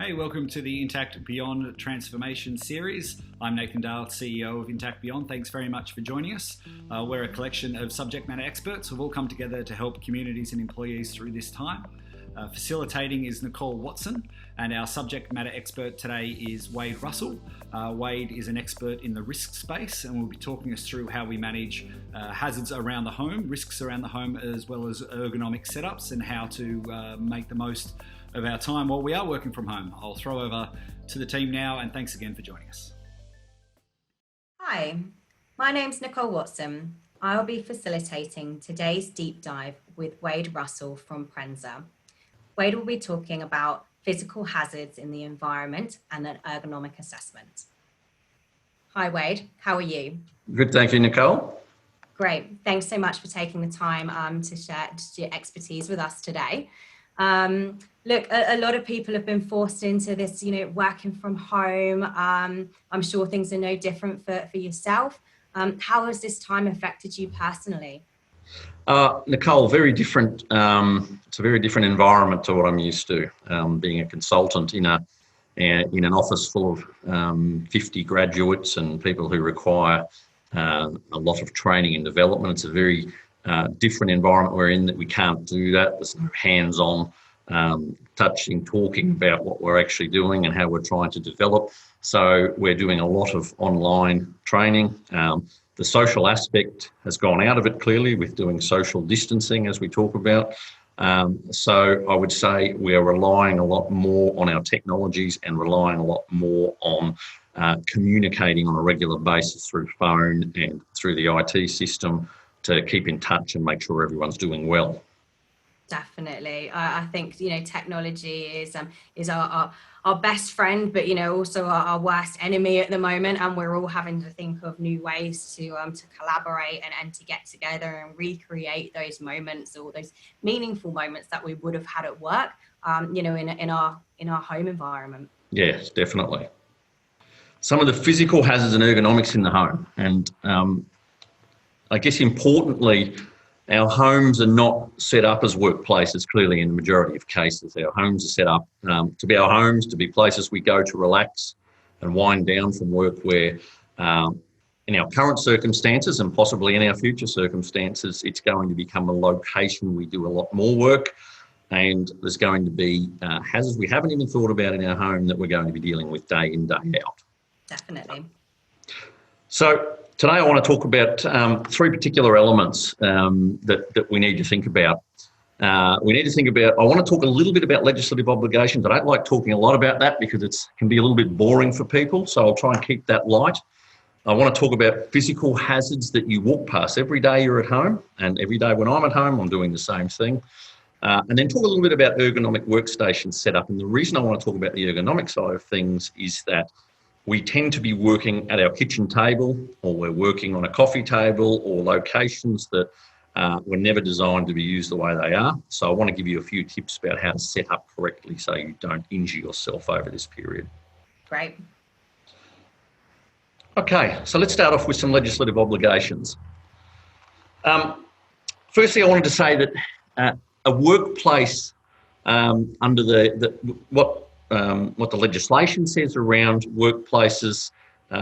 Hey, welcome to the Intact Beyond Transformation series. I'm Nathan Dale, CEO of Intact Beyond. Thanks very much for joining us. We're a collection of subject matter experts who've all come together to help communities and employees through this time. Facilitating is Nicole Watson, and our subject matter expert today is Wade Russell. Wade is an expert in the risk space and will be talking us through how we manage hazards around the home, risks around the home, as well as ergonomic setups and how to make the most of our time while we are working from home. I'll throw over to the team now, and thanks again for joining us. Hi, my name's Nicole Watson. I'll be facilitating today's deep dive with Wade Russell from Prensa. Wade will be talking about physical hazards in the environment and an ergonomic assessment. Hi Wade, how are you? Good, thank you, Nicole. Great, thanks so much for taking the time to share your expertise with us today. Look, a lot of people have been forced into this, working from home. I'm sure things are no different for yourself. How has this time affected you personally? Nicole, very different. It's a very different environment to what I'm used to. Being a consultant in an office full of 50 graduates and people who require a lot of training and development. It's a very different environment we're in, that we can't do that. There's no hands-on touching, talking about what we're actually doing and how we're trying to develop. So we're doing a lot of online training. The social aspect has gone out of it clearly with doing social distancing, as we talk about. So I would say we're relying a lot more on our technologies and relying a lot more on communicating on a regular basis through phone and through the IT system to keep in touch and make sure everyone's doing well. Definitely. I think, technology is our best friend, but, also our worst enemy at the moment. And we're all having to think of new ways to collaborate and to get together and recreate those moments, or those meaningful moments that we would have had at work, in our home environment. Yes, definitely. Some of the physical hazards and ergonomics in the home. And I guess importantly, our homes are not set up as workplaces, clearly, in the majority of cases. Our homes are set up to be our homes, to be places we go to relax and wind down from work, where in our current circumstances and possibly in our future circumstances, it's going to become a location we do a lot more work, and there's going to be hazards we haven't even thought about in our home that we're going to be dealing with day in, day out. Definitely. So today I want to talk about three particular elements that we need to think about. I want to talk a little bit about legislative obligations. I don't like talking a lot about that because it can be a little bit boring for people, so I'll try and keep that light. I want to talk about physical hazards that you walk past every day you're at home, and every day when I'm at home, I'm doing the same thing. And then talk a little bit about ergonomic workstation setup. And the reason I want to talk about the ergonomic side of things is that we tend to be working at our kitchen table, or we're working on a coffee table, or locations that were never designed to be used the way they are. So I want to give you a few tips about how to set up correctly so you don't injure yourself over this period. Great. Okay, so let's start off with some legislative obligations. Firstly, I wanted to say that a workplace under what the legislation says around workplaces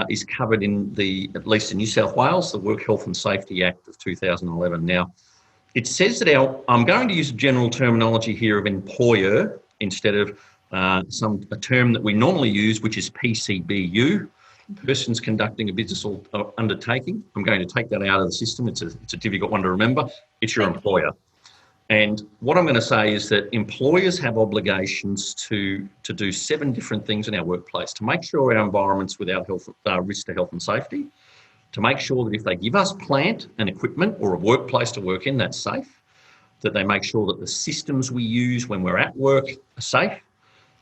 is covered in at least in New South Wales, the Work Health and Safety Act of 2011. Now, it says that I'm going to use a general terminology here of employer instead of a term that we normally use, which is PCBU, persons conducting a business or undertaking. I'm going to take that out of the system. It's a difficult one to remember. It's your employer. And what I'm going to say is that employers have obligations to do 7 different things in our workplace: to make sure our environment's without risk to health and safety, to make sure that if they give us plant and equipment or a workplace to work in, that's safe, that they make sure that the systems we use when we're at work are safe,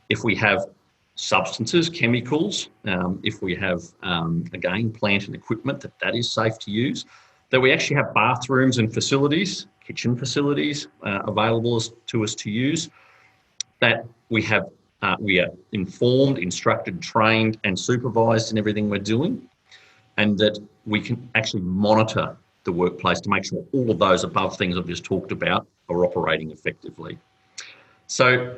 if we have substances, chemicals, if we have, again, plant and equipment, that is safe to use, that we actually have bathrooms and facilities, kitchen facilities available to us to use, that we are informed, instructed, trained and supervised in everything we're doing, and that we can actually monitor the workplace to make sure all of those above things I've just talked about are operating effectively. So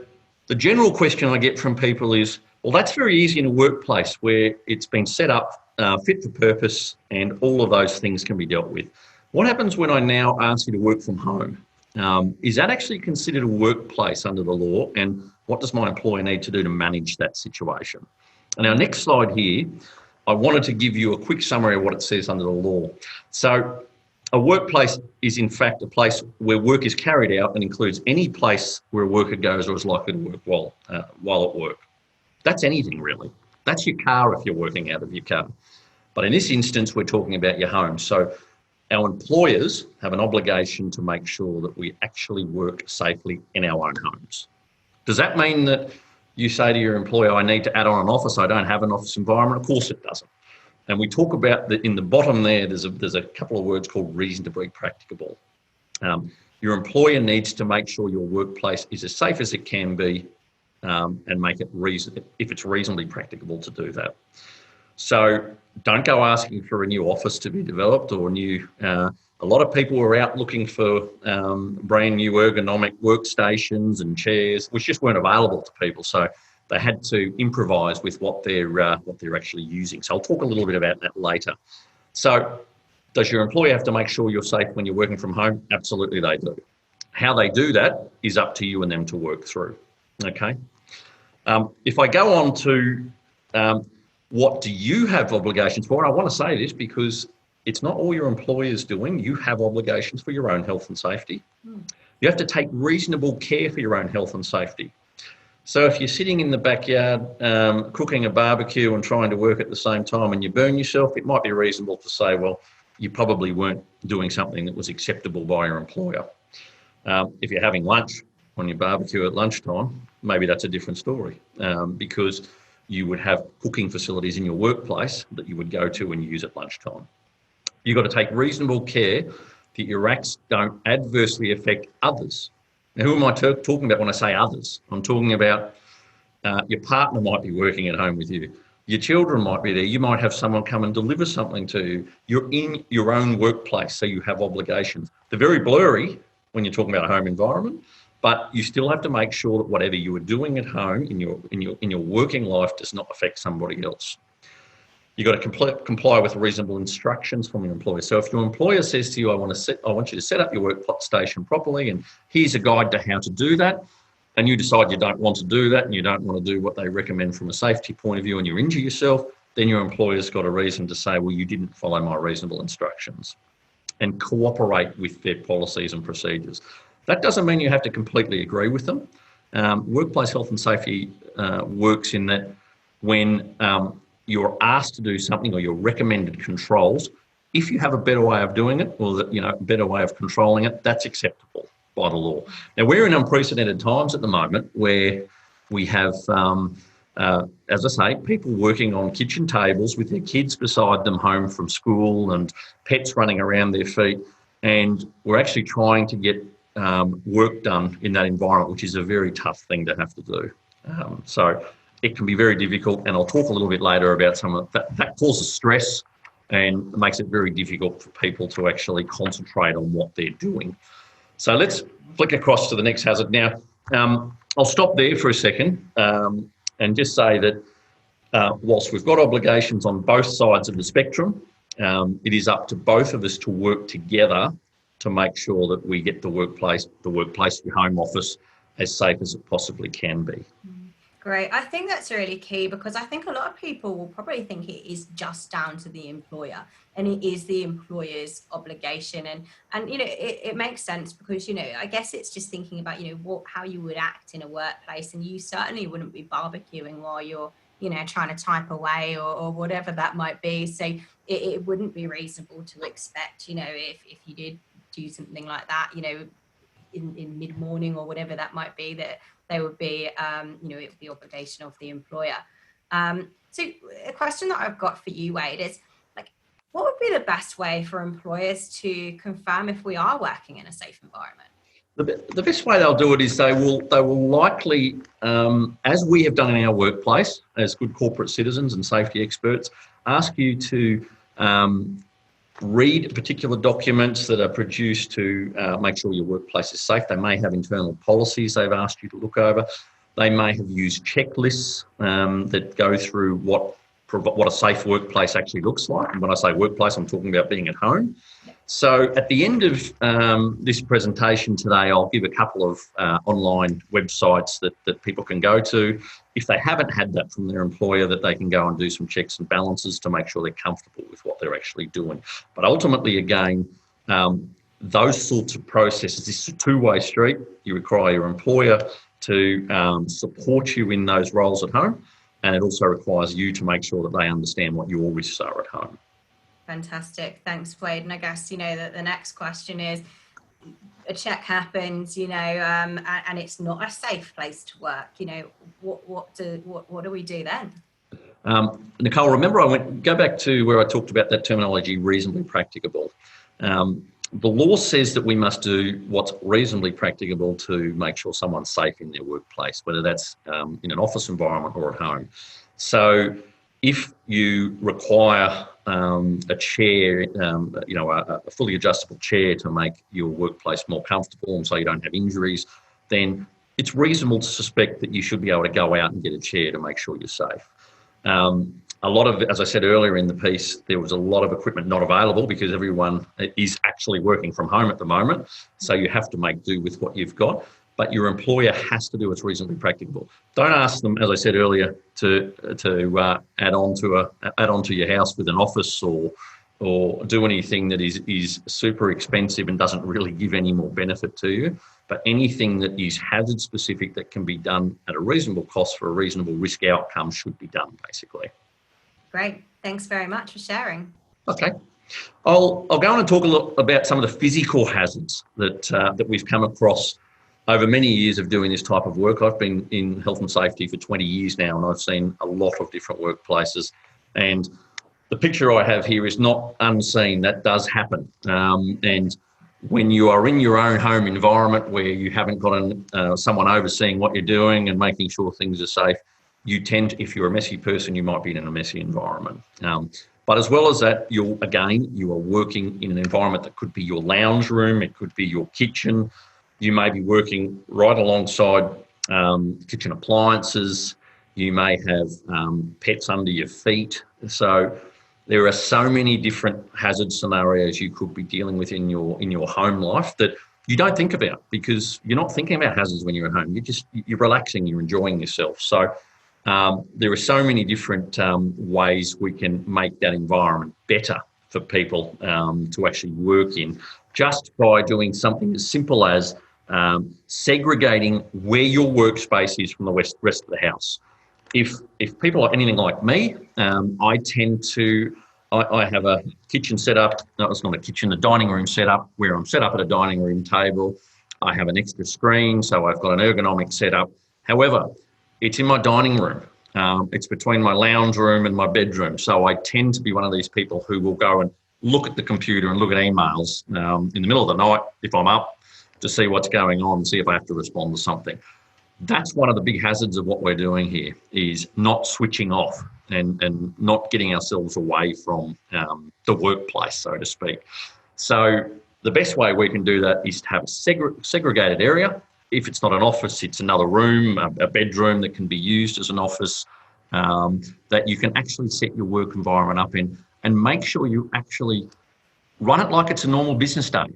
The general question I get from people is, well, that's very easy in a workplace where it's been set up fit for purpose and all of those things can be dealt with. What happens when I now ask you to work from home? Is that actually considered a workplace under the law? And what does my employer need to do to manage that situation? And our next slide here, I wanted to give you a quick summary of what it says under the law. So a workplace is in fact a place where work is carried out and includes any place where a worker goes or is likely to work while at work. That's anything really. That's your car if you're working out of your car. But in this instance, we're talking about your home. So our employers have an obligation to make sure that we actually work safely in our own homes. Does that mean that you say to your employer, I need to add on an office, I don't have an office environment? Of course it doesn't. And we talk about in the bottom there, there's a couple of words called reasonably practicable. Your employer needs to make sure your workplace is as safe as it can be and make it if it's reasonably practicable to do that. So don't go asking for a new office to be developed or new. A lot of people were out looking for brand new ergonomic workstations and chairs, which just weren't available to people. So they had to improvise with what they're actually using. So I'll talk a little bit about that later. So does your employer have to make sure you're safe when you're working from home? Absolutely they do. How they do that is up to you and them to work through. Okay. If I go on to what do you have obligations for? And I want to say this because it's not all your employers doing. You have obligations for your own health and safety. You have to take reasonable care for your own health and safety. So if you're sitting in the backyard cooking a barbecue and trying to work at the same time and you burn yourself, it might be reasonable to say, well, you probably weren't doing something that was acceptable by your employer. If you're having lunch on your barbecue at lunchtime, maybe that's a different story because you would have cooking facilities in your workplace that you would go to and use at lunchtime. You've got to take reasonable care that your acts don't adversely affect others. Now, who am I talking about when I say others? I'm talking about your partner might be working at home with you. Your children might be there. You might have someone come and deliver something to you. You're in your own workplace, so you have obligations. They're very blurry when you're talking about a home environment, but you still have to make sure that whatever you are doing at home in your working life does not affect somebody else. You've got to comply with reasonable instructions from your employer. So if your employer says to you, I want you to set up your workstation properly, and here's a guide to how to do that, and you decide you don't want to do that and you don't want to do what they recommend from a safety point of view and you injure yourself, then your employer's got a reason to say, well, you didn't follow my reasonable instructions, and cooperate with their policies and procedures. That doesn't mean you have to completely agree with them. Workplace health and safety works in that when you're asked to do something or you're recommended controls, if you have a better way of doing it or a better way of controlling it, that's acceptable by the law. Now, we're in unprecedented times at the moment where we have, as I say, people working on kitchen tables with their kids beside them home from school and pets running around their feet. And we're actually trying to get work done in that environment, which is a very tough thing to have to do. So it can be very difficult, and I'll talk a little bit later about some of that. That causes stress and makes it very difficult for people to actually concentrate on what they're doing. So let's flick across to the next hazard. Now, I'll stop there for a second and just say that whilst we've got obligations on both sides of the spectrum, it is up to both of us to work together to make sure that we get the workplace, your home office, as safe as it possibly can be. Great. I think that's really key because I think a lot of people will probably think it is just down to the employer and it is the employer's obligation. And it makes sense because, I guess it's just thinking about, how you would act in a workplace, and you certainly wouldn't be barbecuing while you're, trying to type away or whatever that might be. So it wouldn't be reasonable to expect, if you did do something like that, in mid-morning or whatever that might be, that they would be, it would be the obligation of the employer. So a question that I've got for you, Wade, is what would be the best way for employers to confirm if we are working in a safe environment? The best way they'll do it is they will likely, as we have done in our workplace, as good corporate citizens and safety experts, ask you to read particular documents that are produced to make sure your workplace is safe. They may have internal policies they've asked you to look over. They may have used checklists that go through what a safe workplace actually looks like. And when I say workplace, I'm talking about being at home. So at the end of this presentation today, I'll give a couple of online websites that people can go to. If they haven't had that from their employer, that they can go and do some checks and balances to make sure they're comfortable with what they're actually doing. But ultimately, again, those sorts of processes, it's a two-way street. You require your employer to support you in those roles at home, and it also requires you to make sure that they understand what your risks are at home. Fantastic. Thanks, Wade. And I guess, that the next question is, a check happens, and it's not a safe place to work. What do we do then? Nicole, remember go back to where I talked about that terminology, reasonably practicable. The law says that we must do what's reasonably practicable to make sure someone's safe in their workplace, whether that's in an office environment or at home. So if you require a chair, a fully adjustable chair to make your workplace more comfortable and so you don't have injuries, then it's reasonable to suspect that you should be able to go out and get a chair to make sure you're safe. A lot of, as I said earlier in the piece, there was a lot of equipment not available because everyone is actually working from home at the moment. So you have to make do with what you've got, but your employer has to do what's reasonably practicable. Don't ask them, as I said earlier, to add on to your house with an office or do anything that is super expensive and doesn't really give any more benefit to you. But anything that is hazard specific that can be done at a reasonable cost for a reasonable risk outcome should be done, basically. Great. Thanks very much for sharing. Okay. I'll go on and talk a little about some of the physical hazards that we've come across over many years of doing this type of work. I've been in health and safety for 20 years now, and I've seen a lot of different workplaces. And the picture I have here is not unseen. That does happen. And when you are in your own home environment where you haven't got someone overseeing what you're doing and making sure things are safe, you tend, if you're a messy person, you might be in a messy environment. But as well as that, you are working in an environment that could be your lounge room, it could be your kitchen. You may be working right alongside kitchen appliances. You may have pets under your feet. So there are so many different hazard scenarios you could be dealing with in your home life that you don't think about because you're not thinking about hazards when you're at home. You're relaxing, you're enjoying yourself. So there are so many different ways we can make that environment better for people to actually work in, just by doing something as simple as segregating where your workspace is from the rest of the house. If people are anything like me, I have a kitchen set up. No, it's not a kitchen, a dining room set up where I'm set up at a dining room table. I have an extra screen, so I've got an ergonomic setup. However, it's in my dining room. It's between my lounge room and my bedroom. So I tend to be one of these people who will go and look at the computer and look at emails in the middle of the night if I'm up to see what's going on and see if I have to respond to something. That's one of the big hazards of what we're doing here, is not switching off and not getting ourselves away from the workplace, so to speak. So the best way we can do that is to have a segregated area. If it's not an office, it's another room, a bedroom that can be used as an office, that you can actually set your work environment up in, and make sure you actually run it like it's a normal business day.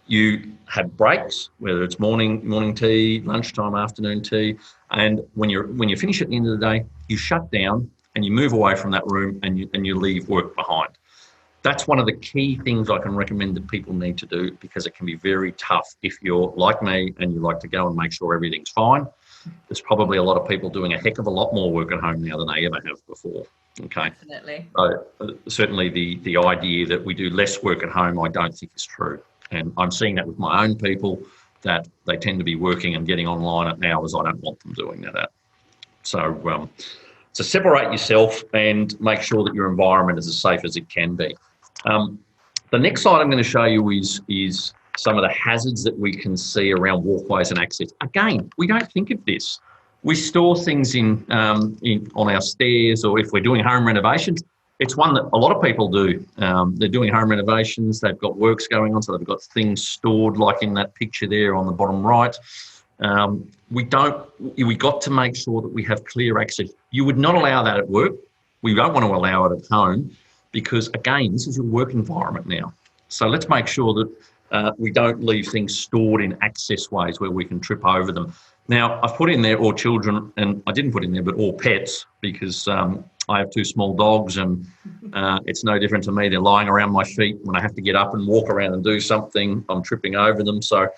You have breaks, whether it's morning tea, lunchtime, afternoon tea, and when you finish at the end of the day, you shut down and you move away from that room and you leave work behind. That's one of the key things I can recommend that people need to do, because it can be very tough if you're like me and you like to go and make sure everything's fine. There's probably a lot of people doing a heck of a lot more work at home now than they ever have before. Okay. Definitely. So certainly the idea that we do less work at home, I don't think is true. And I'm seeing that with my own people, that they tend to be working and getting online at hours I don't want them doing that at. So separate yourself and make sure that your environment is as safe as it can be. The next slide I'm going to show you is some of the hazards that we can see around walkways and access. Again, we don't think of this. We store things on our stairs, or if we're doing home renovations, it's one that a lot of people do. They're doing home renovations, they've got works going on, so they've got things stored like in that picture there on the bottom right. We got to make sure that we have clear access. You would not allow that at work. We don't want to allow it at home because, again, this is your work environment now. So let's make sure that we don't leave things stored in access ways where we can trip over them. Now, I've put in there all children, and I didn't put in there, but all pets, because I have 2 small dogs, and it's no different to me. They're lying around my feet. When I have to get up and walk around and do something, I'm tripping over them. So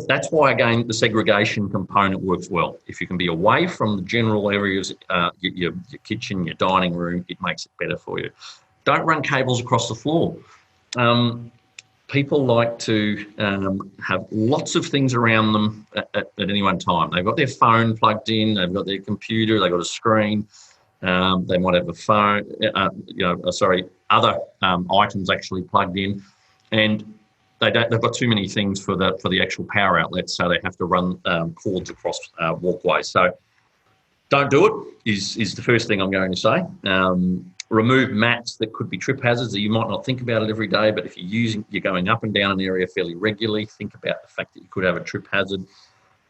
that's why, again, the segregation component works well. If you can be away from the general areas, your kitchen, your dining room, it makes it better for you. Don't run cables across the floor. People like to have lots of things around them at any one time. They've got their phone plugged in, they've got their computer, they've got a screen, they might have a phone, other items actually plugged in, and they've got too many things for the actual power outlets, so they have to run cords across walkways. So don't do it is the first thing I'm going to say. Remove mats that could be trip hazards. That you might not think about it every day, but if you're going up and down an area fairly regularly, think about the fact that you could have a trip hazard.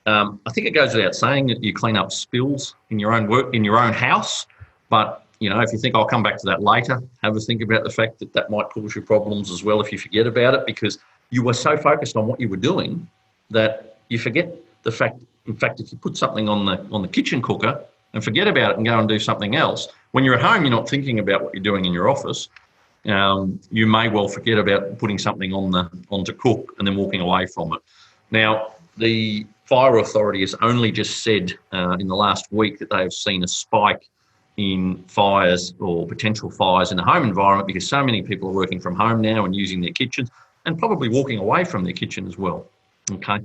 I think it goes without saying that you clean up spills in your own house, but if you think I'll come back to that later, have a think about the fact that might cause you problems as well if you forget about it, because you were so focused on what you were doing that you forget the fact. In fact, if you put something on the kitchen cooker and forget about it and go and do something else, when you're at home, you're not thinking about what you're doing in your office. You may well forget about putting something on to cook and then walking away from it. Now, the Fire Authority has only just said in the last week that they have seen a spike in fires or potential fires in the home environment because so many people are working from home now and using their kitchens and probably walking away from their kitchen as well. Okay.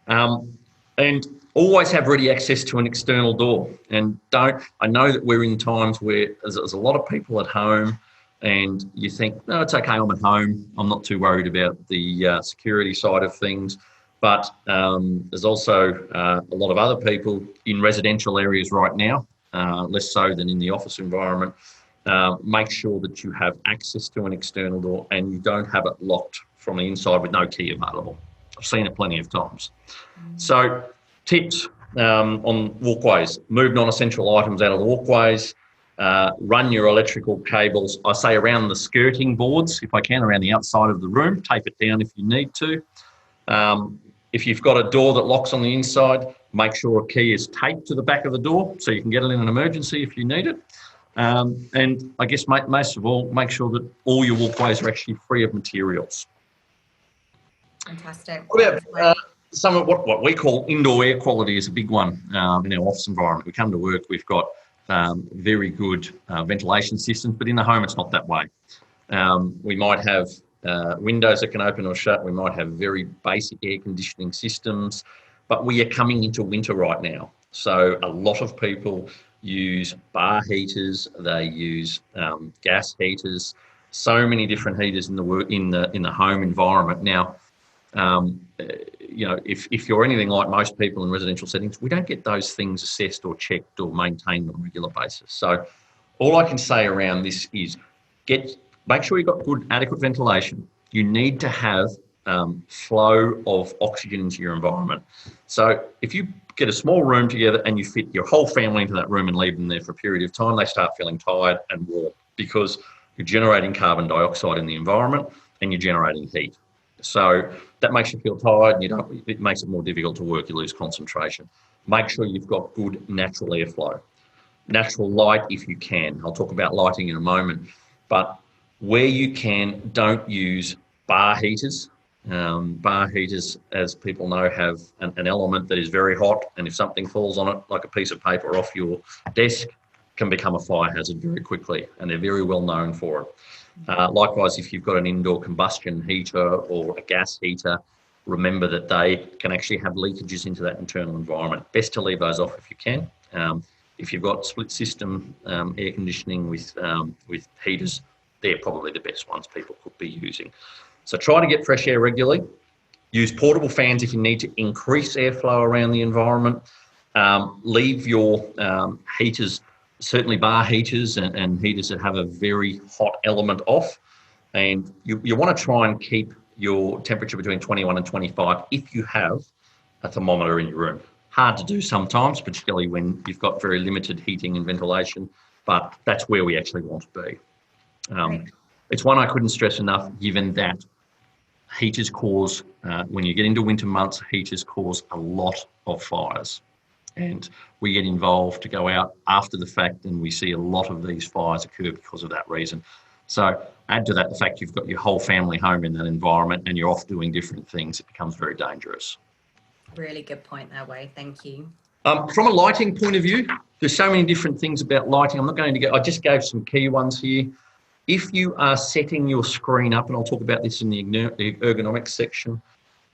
And always have ready access to an external door. And I know that we're in times where there's a lot of people at home and you think, no, it's okay, I'm at home. I'm not too worried about the security side of things. But there's also a lot of other people in residential areas right now, less so than in the office environment. Make sure that you have access to an external door and you don't have it locked from the inside with no key available. I've seen it plenty of times. So tips on walkways: move non-essential items out of the walkways, run your electrical cables, I say around the skirting boards, if I can, around the outside of the room, tape it down if you need to. If you've got a door that locks on the inside, make sure a key is taped to the back of the door so you can get it in an emergency if you need it. And I guess most of all, make sure that all your walkways are actually free of materials. Fantastic. What about some of what we call indoor air quality is a big one in our office environment. We come to work, we've got very good ventilation systems, but in the home it's not that way. We might have windows that can open or shut. We might have very basic air conditioning systems, but we are coming into winter right now. So a lot of people use bar heaters, they use gas heaters, so many different heaters in the home environment. Now, if you're anything like most people in residential settings, we don't get those things assessed or checked or maintained on a regular basis. So all I can say around this is make sure you've got good, adequate ventilation. You need to have flow of oxygen into your environment. So if you get a small room together and you fit your whole family into that room and leave them there for a period of time, they start feeling tired and warm because you're generating carbon dioxide in the environment and you're generating heat. So that makes you feel tired and it makes it more difficult to work, you lose concentration. Make sure you've got good natural airflow. Natural light if you can. I'll talk about lighting in a moment. But where you can, don't use bar heaters. Bar heaters, as people know, have an element that is very hot, and if something falls on it, like a piece of paper off your desk, can become a fire hazard very quickly, and they're very well known for it. Likewise, if you've got an indoor combustion heater or a gas heater, remember that they can actually have leakages into that internal environment. Best to leave those off if you can. If you've got split system air conditioning with heaters, they're probably the best ones people could be using. So try to get fresh air regularly. Use portable fans if you need to increase airflow around the environment. Leave your heaters, certainly bar heaters and heaters that have a very hot element off. And you want to try and keep your temperature between 21 and 25 if you have a thermometer in your room. Hard to do sometimes, particularly when you've got very limited heating and ventilation, but that's where we actually want to be. It's one I couldn't stress enough, given that heaters cause, when you get into winter months, heaters cause a lot of fires. And we get involved to go out after the fact, and we see a lot of these fires occur because of that reason. So add to that the fact you've got your whole family home in that environment and you're off doing different things, it becomes very dangerous. Really good point there, Wade. Thank you. From a lighting point of view, there's so many different things about lighting. I'm not going to go, I just gave some key ones here. If you are setting your screen up, and I'll talk about this in the ergonomics section,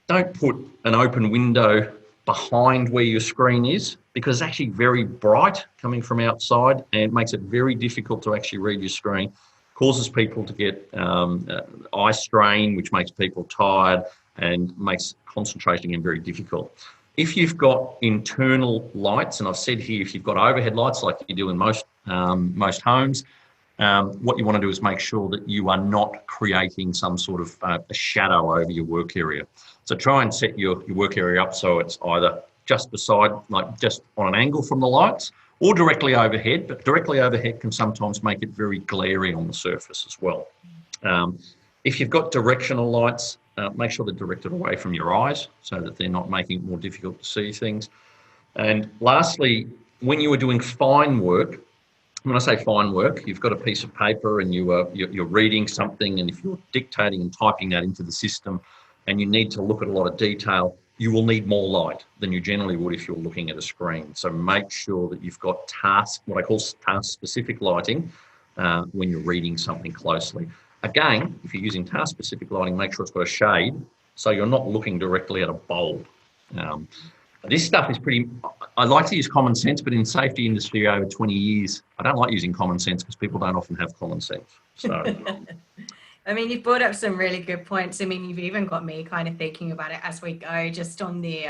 don't put an open window behind where your screen is, because it's actually very bright coming from outside and makes it very difficult to actually read your screen. Causes people to get eye strain, which makes people tired and makes concentration again very difficult. If you've got internal lights, and I've said here, if you've got overhead lights like you do in most homes, what you want to do is make sure that you are not creating some sort of a shadow over your work area. So try and set your work area up so it's either just beside, like just on an angle from the lights, or directly overhead, but directly overhead can sometimes make it very glary on the surface as well. If you've got directional lights, make sure they're directed away from your eyes so that they're not making it more difficult to see things. And lastly, when you are doing fine work, when I say fine work, you've got a piece of paper and you're reading something, and if you're dictating and typing that into the system and you need to look at a lot of detail, you will need more light than you generally would if you're looking at a screen. So make sure that you've got what I call task-specific lighting when you're reading something closely. Again, if you're using task-specific lighting, make sure it's got a shade so you're not looking directly at a bowl. This stuff is I like to use common sense, but in safety industry over 20 years, I don't like using common sense because people don't often have common sense. So, I mean, you've brought up some really good points. I mean, you've even got me kind of thinking about it as we go, just on the,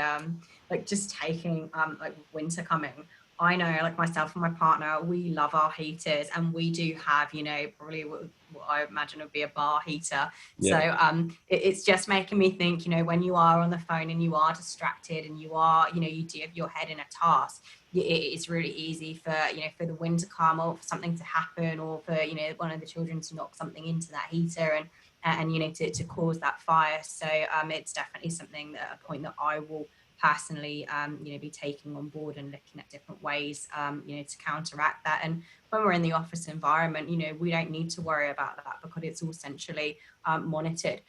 like just taking like winter coming. I know, like myself and my partner, we love our heaters, and we do have, you know, probably what I imagine would be a bar heater. Yeah. So it's just making me think, you know, when you are on the phone and you are distracted and you are, you know, you do have your head in a task, it's really easy for, you know, for the wind to come, or for something to happen, or for, you know, one of the children to knock something into that heater and you know, to cause that fire. So it's definitely something a point that I will personally, you know, be taking on board and looking at different ways, you know, to counteract that. And when we're in the office environment, you know, we don't need to worry about that because it's all centrally monitored.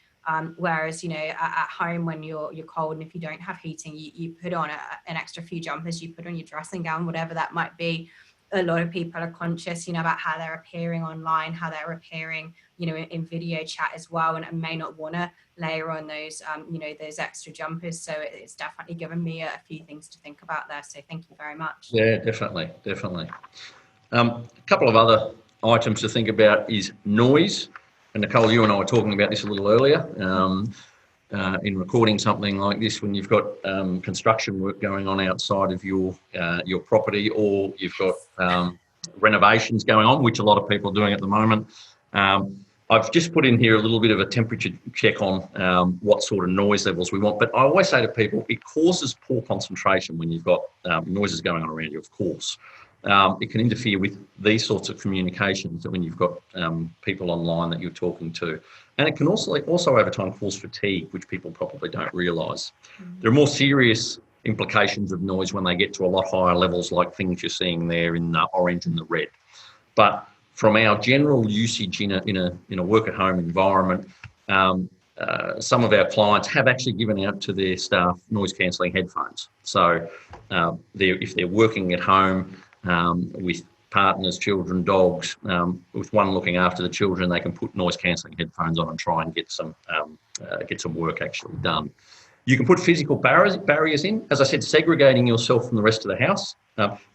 Whereas, you know, at home when you're cold and if you don't have heating, you put on an extra few jumpers, you put on your dressing gown, whatever that might be. A lot of people are conscious, you know, about how they're appearing online, how they're appearing, you know, in video chat as well, and may not want to layer on those, you know, those extra jumpers. So it's definitely given me a few things to think about there. So thank you very much. Yeah, definitely. A couple of other items to think about is noise. And Nicole, you and I were talking about this a little earlier. In recording something like this, when you've got construction work going on outside of your property, or you've got renovations going on, which a lot of people are doing at the moment. I've just put in here a little bit of a temperature check on what sort of noise levels we want. But I always say to people, it causes poor concentration when you've got noises going on around you, of course. It can interfere with these sorts of communications when you've got people online that you're talking to. And it can also over time cause fatigue, which people probably don't realise. There are more serious implications of noise when they get to a lot higher levels, like things you're seeing there in the orange and the red. But from our general usage in a work at home environment, some of our clients have actually given out to their staff noise cancelling headphones. So if they're working at home with partners, children, dogs, with one looking after the children, they can put noise cancelling headphones on and try and get some work actually done. You can put physical barriers in. As I said, segregating yourself from the rest of the house.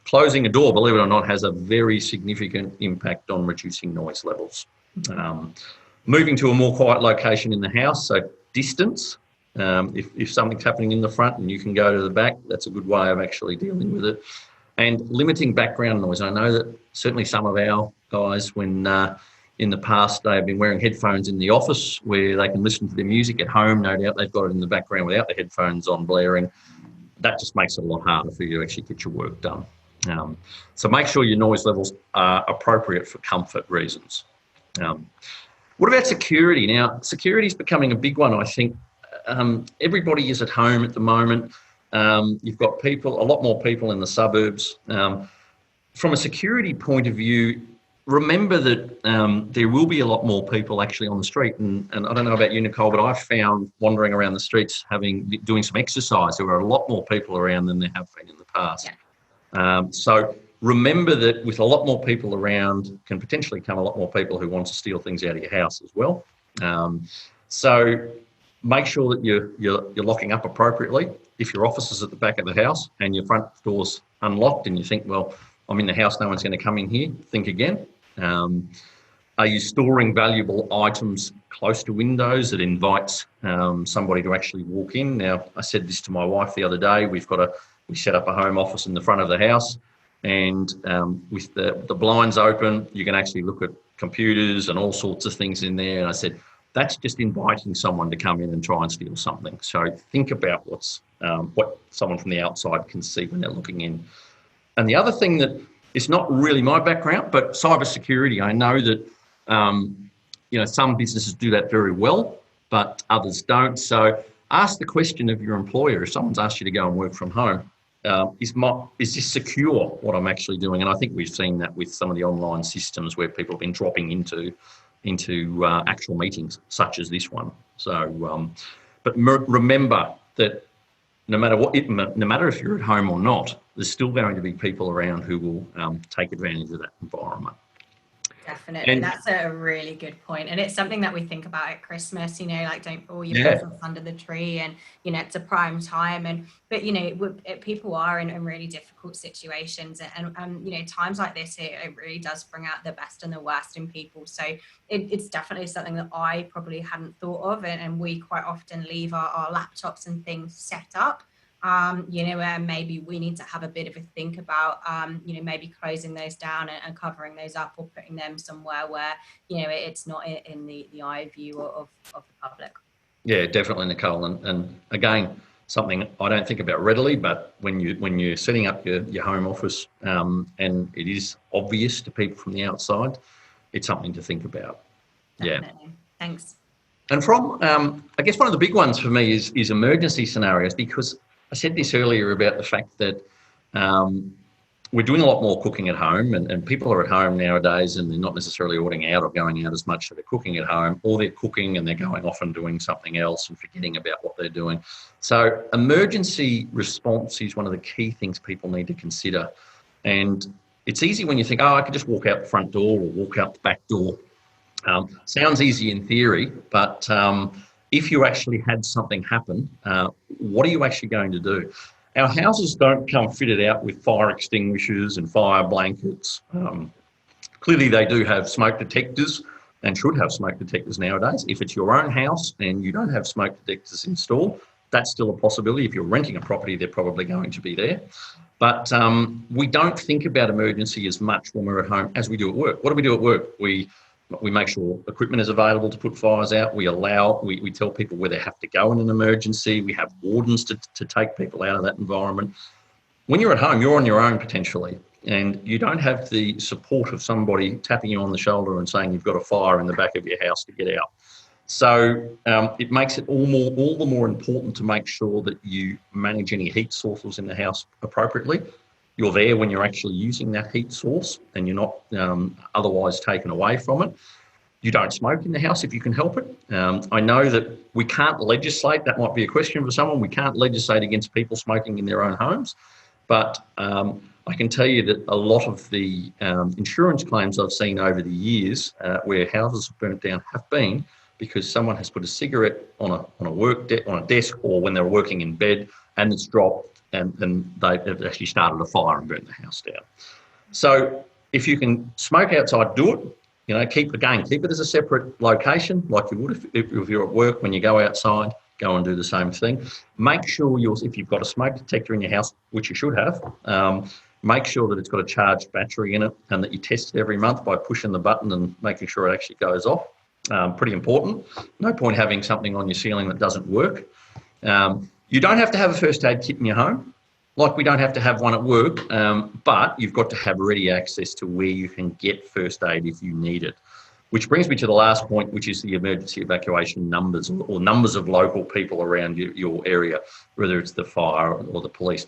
Closing a door, believe it or not, has a very significant impact on reducing noise levels. Moving to a more quiet location in the house, so distance. If something's happening in the front and you can go to the back, that's a good way of actually dealing with it. And limiting background noise. I know that certainly some of our guys, when in the past they have been wearing headphones in the office where they can listen to their music at home, no doubt they've got it in the background without the headphones on blaring. that just makes it a lot harder for you to actually get your work done. So make sure your noise levels are appropriate for comfort reasons. What about security? Now, security is becoming a big one, I think. Everybody is at home at the moment. You've got a lot more people in the suburbs. From a security point of view, remember that there will be a lot more people actually on the street. And I don't know about you, Nicole, but I've found wandering around the streets, doing some exercise, there are a lot more people around than there have been in the past. Yeah. So remember that with a lot more people around can potentially come a lot more people who want to steal things out of your house as well. So make sure that you're locking up appropriately. If your office is at the back of the house and your front door's unlocked and you think, well, I'm in the house, no one's going to come in here, think again. Are you storing valuable items close to windows that invites somebody to actually walk in? Now, I said this to my wife the other day. We set up a home office in the front of the house, and with the blinds open, you can actually look at computers and all sorts of things in there. And I said, that's just inviting someone to come in and try and steal something. So think about what someone from the outside can see when they're looking in. And the other thing that is not really my background, but cybersecurity, I know that some businesses do that very well, but others don't. So ask the question of your employer. If someone's asked you to go and work from home, is this secure, what I'm actually doing? And I think we've seen that with some of the online systems where people have been dropping into actual meetings, such as this one. So, but remember that no matter if you're at home or not, there's still going to be people around who will take advantage of that environment. Definitely. And that's a really good point. And it's something that we think about at Christmas, like don't put all your presents under the tree, and, it's a prime time. But people are in really difficult situations, and times like this, it really does bring out the best and the worst in people. So it's definitely something that I probably hadn't thought of. And we quite often leave our laptops and things set up. Where maybe we need to have a bit of a think about, maybe closing those down and covering those up, or putting them somewhere where, it's not in the eye view of the public. Yeah, definitely, Nicole. And again, something I don't think about readily, but when you're setting up your home office, and it is obvious to people from the outside, it's something to think about. Definitely. Yeah. Thanks. And from, I guess one of the big ones for me is emergency scenarios, because I said this earlier about the fact that we're doing a lot more cooking at home, and people are at home nowadays and they're not necessarily ordering out or going out as much, so they're cooking at home, or they're cooking and they're going off and doing something else and forgetting about what they're doing. So emergency response is one of the key things people need to consider. And it's easy when you think, I could just walk out the front door or walk out the back door. Sounds easy in theory, but if you actually had something happen, what are you actually going to do? Our houses don't come fitted out with fire extinguishers and fire blankets. Clearly, they do have smoke detectors and should have smoke detectors nowadays. If it's your own house and you don't have smoke detectors installed, that's still a possibility. If you're renting a property, they're probably going to be there. But we don't think about emergency as much when we're at home as we do at work. What do we do at work? We make sure equipment is available to put fires out. We tell people where they have to go in an emergency. We have wardens to take people out of that environment. When you're at home, you're on your own potentially, and you don't have the support of somebody tapping you on the shoulder and saying you've got a fire in the back of your house to get out. So it makes it all the more important to make sure that you manage any heat sources in the house appropriately. You're there when you're actually using that heat source, and you're not otherwise taken away from it. You don't smoke in the house if you can help it. I know that we can't legislate. That might be a question for someone. We can't legislate against people smoking in their own homes. But I can tell you that a lot of the insurance claims I've seen over the years where houses have burnt down have been because someone has put a cigarette on a desk, or when they're working in bed, and it's dropped, and they've actually started a fire and burnt the house down. So if you can smoke outside, do it. Keep it as a separate location, like you would if you're at work. When you go outside, go and do the same thing. Make sure if you've got a smoke detector in your house, which you should have, make sure that it's got a charged battery in it, and that you test it every month by pushing the button and making sure it actually goes off. Pretty important. No point having something on your ceiling that doesn't work. You don't have to have a first aid kit in your home, like we don't have to have one at work, but you've got to have ready access to where you can get first aid if you need it. Which brings me to the last point, which is the emergency evacuation numbers, or numbers of local people around your area, whether it's the fire or the police.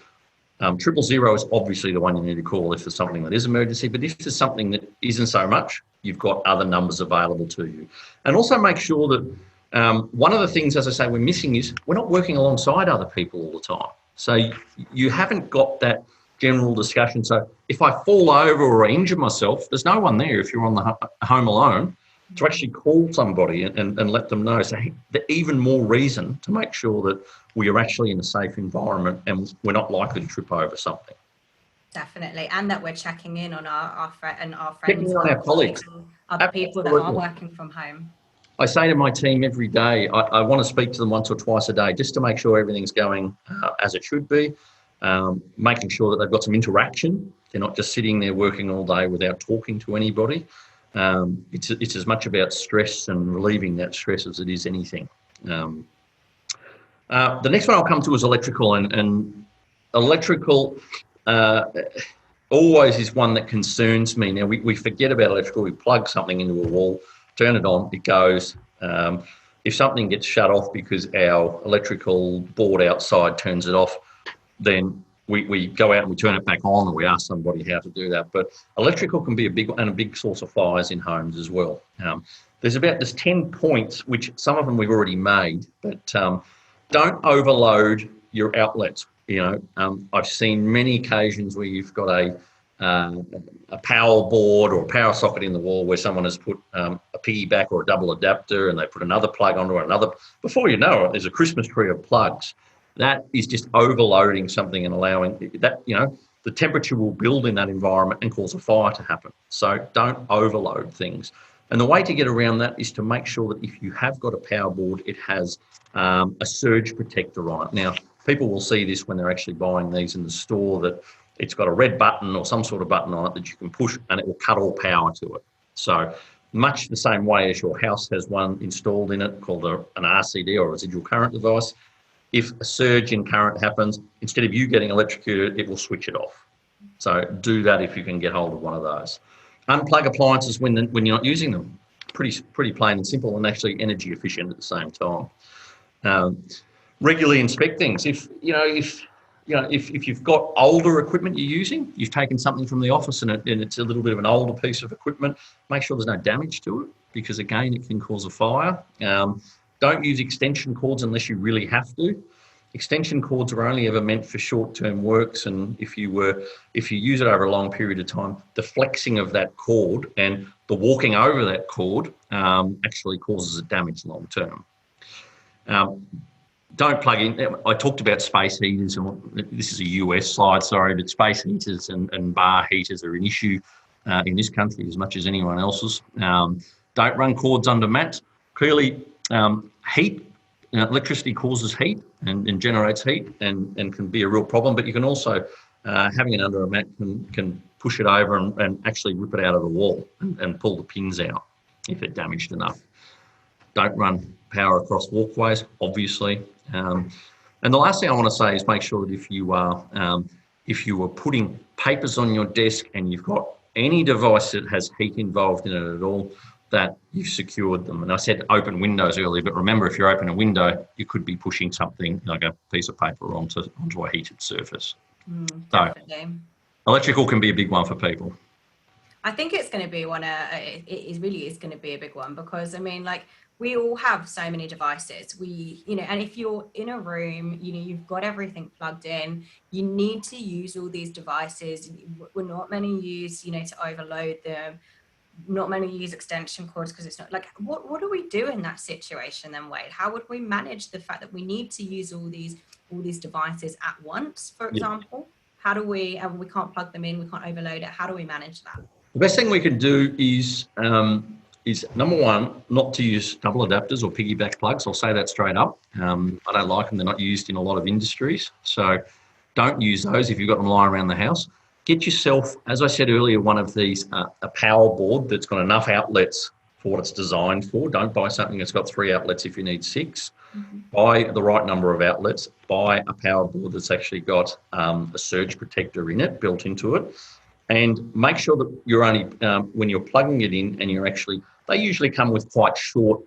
000 is obviously the one you need to call if there's something that is emergency, but if there's something that isn't so much, you've got other numbers available to you. And also make sure that one of the things, as I say, we're missing is we're not working alongside other people all the time. So you haven't got that general discussion. So if I fall over or injure myself, there's no one there if you're on the home alone to actually call somebody and let them know. So the even more reason to make sure that we are actually in a safe environment and we're not likely to trip over something. Definitely, and that we're checking in on our friends, checking in on our colleagues, and other people that are working from home. I say to my team every day, I want to speak to them once or twice a day just to make sure everything's going as it should be, making sure that they've got some interaction. They're not just sitting there working all day without talking to anybody. It's as much about stress and relieving that stress as it is anything. The next one I'll come to is electrical, and electrical always is one that concerns me. Now, we forget about electrical. We plug something into a wall, turn it on, it goes. If something gets shut off because our electrical board outside turns it off, then we go out and we turn it back on, and we ask somebody how to do that. But electrical can be a big source of fires in homes as well. There's 10 points, which some of them we've already made, but don't overload your outlets. I've seen many occasions where you've got a power board or a power socket in the wall where someone has put a piggyback or a double adapter, and they put another plug onto another. Before you know it, there's a Christmas tree of plugs. That is just overloading something and allowing that, the temperature will build in that environment and cause a fire to happen. So don't overload things. And the way to get around that is to make sure that if you have got a power board, it has a surge protector on it. Now, people will see this when they're actually buying these in the store, that it's got a red button or some sort of button on it that you can push and it will cut all power to it. So much the same way as your house has one installed in it called an RCD, or residual current device. If a surge in current happens, instead of you getting electrocuted, it will switch it off. So do that if you can get hold of one of those. Unplug appliances when you're not using them. Pretty plain and simple, and actually energy efficient at the same time. Regularly inspect things. If you've got older equipment you're using, you've taken something from the office and it's a little bit of an older piece of equipment, make sure there's no damage to it, because again, it can cause a fire. Don't use extension cords unless you really have to. Extension cords are only ever meant for short-term works, and if you use it over a long period of time, the flexing of that cord and the walking over that cord actually causes a damage long-term. Don't plug in. I talked about space heaters, and this is a US slide, sorry, but space heaters and bar heaters are an issue in this country as much as anyone else's. Don't run cords under mats. Clearly, heat, electricity causes heat and generates heat and can be a real problem, but you can also, having it under a mat can push it over and actually rip it out of the wall and pull the pins out if it's damaged enough. Don't run power across walkways, obviously. And the last thing I want to say is make sure that if you are putting papers on your desk and you've got any device that has heat involved in it at all, that you've secured them. And I said open windows earlier, but remember, if you open a window, you could be pushing something like a piece of paper onto a heated surface. So electrical can be a big one for people. I think it's going to be it really is going to be a big one, because I mean, like, we all have so many devices. And if you're in a room, you've got everything plugged in, you need to use all these devices. We're not many use, to overload them. Not many use extension cords, because it's not like, what do we do in that situation then, Wade? How would we manage the fact that we need to use all these devices at once, for example? How do we, and we can't plug them in, we can't overload it. How do we manage that? The best thing we can do is number one, not to use double adapters or piggyback plugs. I'll say that straight up. I don't like them. They're not used in a lot of industries. So don't use those if you've got them lying around the house. Get yourself, as I said earlier, one of these, a power board that's got enough outlets for what it's designed for. Don't buy something that's got 3 outlets if you need 6. Buy the right number of outlets, buy a power board that's actually got a surge protector in it, built into it, and make sure that you're only, when you're plugging it in and you're actually, they usually come with quite short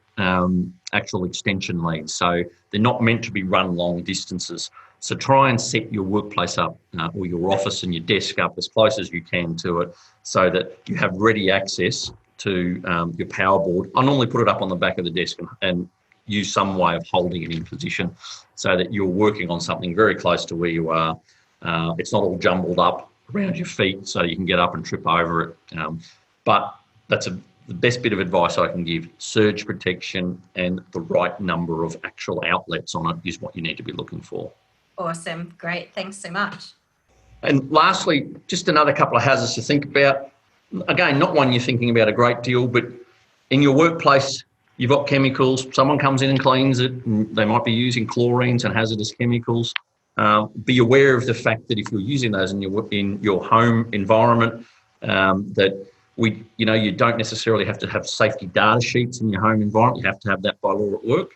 actual extension leads. So they're not meant to be run long distances. So try and set your workplace up or your office and your desk up as close as you can to it so that you have ready access to your power board. I normally put it up on the back of the desk and use some way of holding it in position so that you're working on something very close to where you are. It's not all jumbled up around your feet so you can get up and trip over it. But that's the best bit of advice I can give. Surge protection and the right number of actual outlets on it is what you need to be looking for. Awesome. Great. Thanks so much. And lastly, just another couple of hazards to think about. Again, not one you're thinking about a great deal, but in your workplace, you've got chemicals. Someone comes in and cleans it. And they might be using chlorines and hazardous chemicals. Be aware of the fact that if you're using those in your home environment, that you don't necessarily have to have safety data sheets in your home environment. You have to have that by law at work.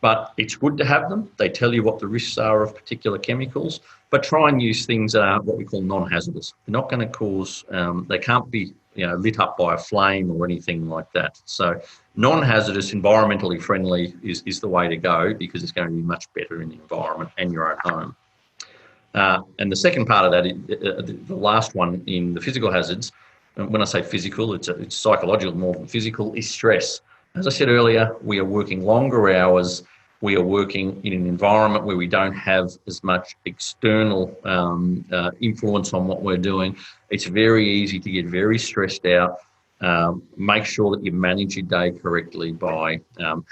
But it's good to have them. They tell you what the risks are of particular chemicals, but try and use things that are what we call non-hazardous. They're not going to cause, they can't be lit up by a flame or anything like that. So non-hazardous, environmentally friendly is the way to go because it's going to be much better in the environment and your own home. And the second part of that, the last one in the physical hazards, when I say physical, it's psychological more than physical, is stress. As I said earlier, we are working longer hours. We are working in an environment where we don't have as much external influence on what we're doing. It's very easy to get very stressed out. Make sure that you manage your day correctly by